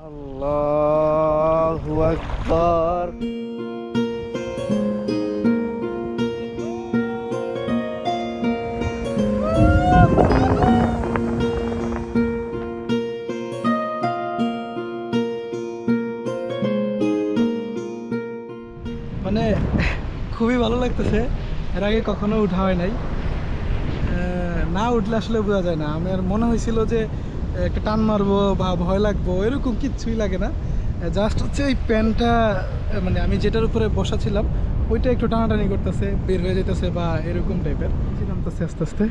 আল্লাহু আকবার। মানে খুবই ভালো লাগতেছে, এর আগে কখনো উঠা হয় নাই। না উঠলে আসলে বোঝা যায় না। আমার মনে হয়েছিল যে একটা টান মারবো বা ভয় লাগবো, এরকম কিচ্ছুই লাগে না। জাস্ট হচ্ছে এই প্যান্টটা, মানে আমি যেটার উপরে বসা ছিলাম ওইটা একটু টানাটানি করতেছে, বের হয়ে যেতেছে বা এরকম টাইপের নামতেছে আস্তে আস্তে।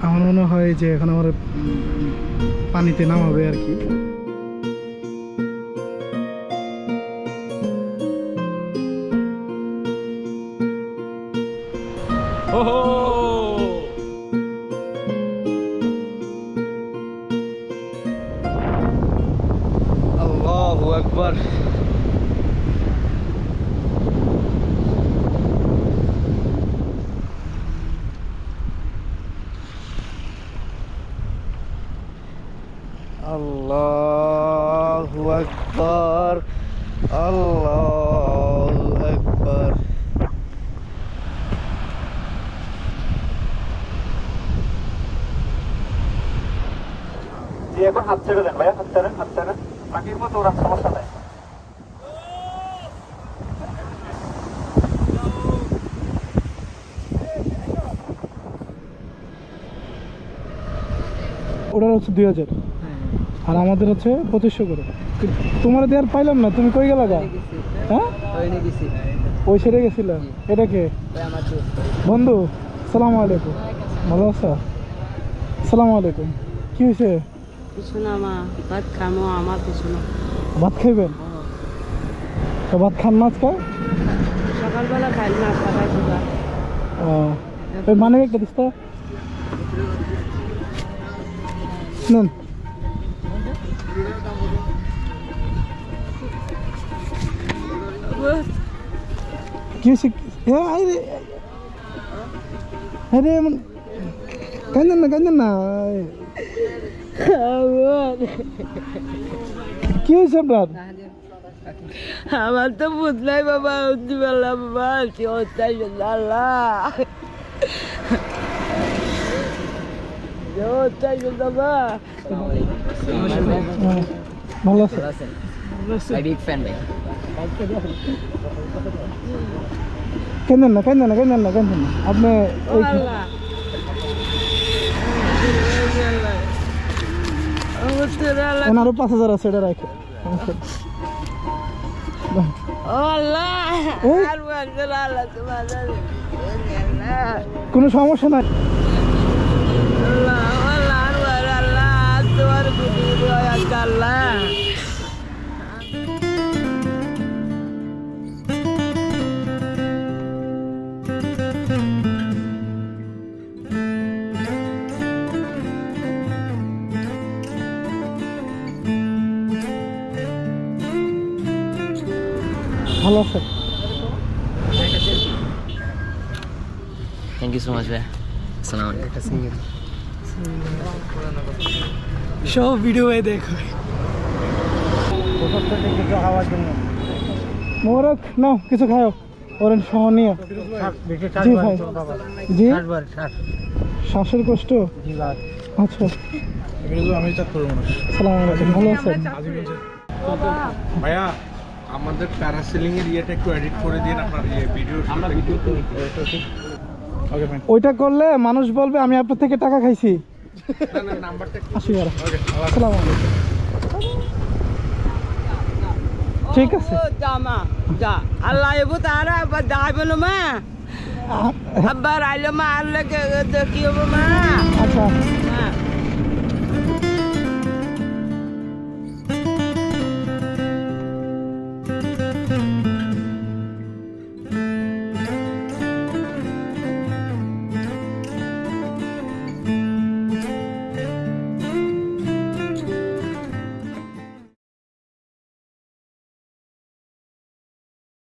আমার মনে হয় যে এখন আমার পানিতে নামাবে আর কি। আল্লাহু আকবার। আল্লাহু আকবার, আল্লাহু আকবার। জি, এখন হাত ছেড়ে দেন ভাইয়া, হাত ছেড়েন, হাত ছেড়েন। বাকির মতো ওরা সমস্যা নেই। ওটার হচ্ছে 2000 আর আমাদের হচ্ছে 2500 করে। তোমার দেওয়ার পাইলাম না, তুমি কই গেলা গা? হ্যাঁ, ওই ছেড়ে গেছিল। এটা কে? বন্ধু, সালাম আলাইকুম। ভালো আছো? সালাম আলাইকুম। কি হয়েছে? কিছু না মা, ভাত খামো, আমার কিছু না। ভাত খাইবেন? তো ভাত খান না আজকে? সকালবেলা খাই না, খাই দিবা। ওই মানে একটা দিস তো নেন। কি হয়েছে? আরে কান্দেন না, কান্দেন না। কি হয়েছে আপনার? আমার তো বুঝ নাই বাবা, উঠতে পারলাম বাবা, কি হচ্ছে আল্লাহ, বাবা। ভালো আছে? কেন্দেন না, কেন্দেন না, কেন্দেন না, কেন্দেন না। আপনি ওনারও 5000 আছে, এটা রাখে। কোনো সমস্যা নাই। ভালো আছে? থ্যাংক ইউ সো মাচ ভাই। আসসালামু আলাইকুম। সব ভিডিও দেখো। মোবারক নাও, কিছু খাও। ওরেন সহ নিয়ে। জি ভাই। জি, শ্বাসের কষ্ট? আচ্ছা, আমি চাপ করবো না। সালাম আলাইকুম। ভালো আছেন ভাইয়া? আমাদের প্যারাসেলিং এর ইয়েটা একটু এডিট করে দিন আপনার ভিডিও। আমরা ভিডিও ওকে ফাইন। ওইটা করলে মানুষ বলবে আমি আপনার থেকে টাকা খাইছি। না নাম্বারটা আসি ওরা। আসসালামু আলাইকুম। ঠিক আছে। জামা যা আল্লাহ এবো তারা আবার যাইবে না মা, আবার আইলো মা, আল্লাহকে কি হবো মা। আচ্ছা।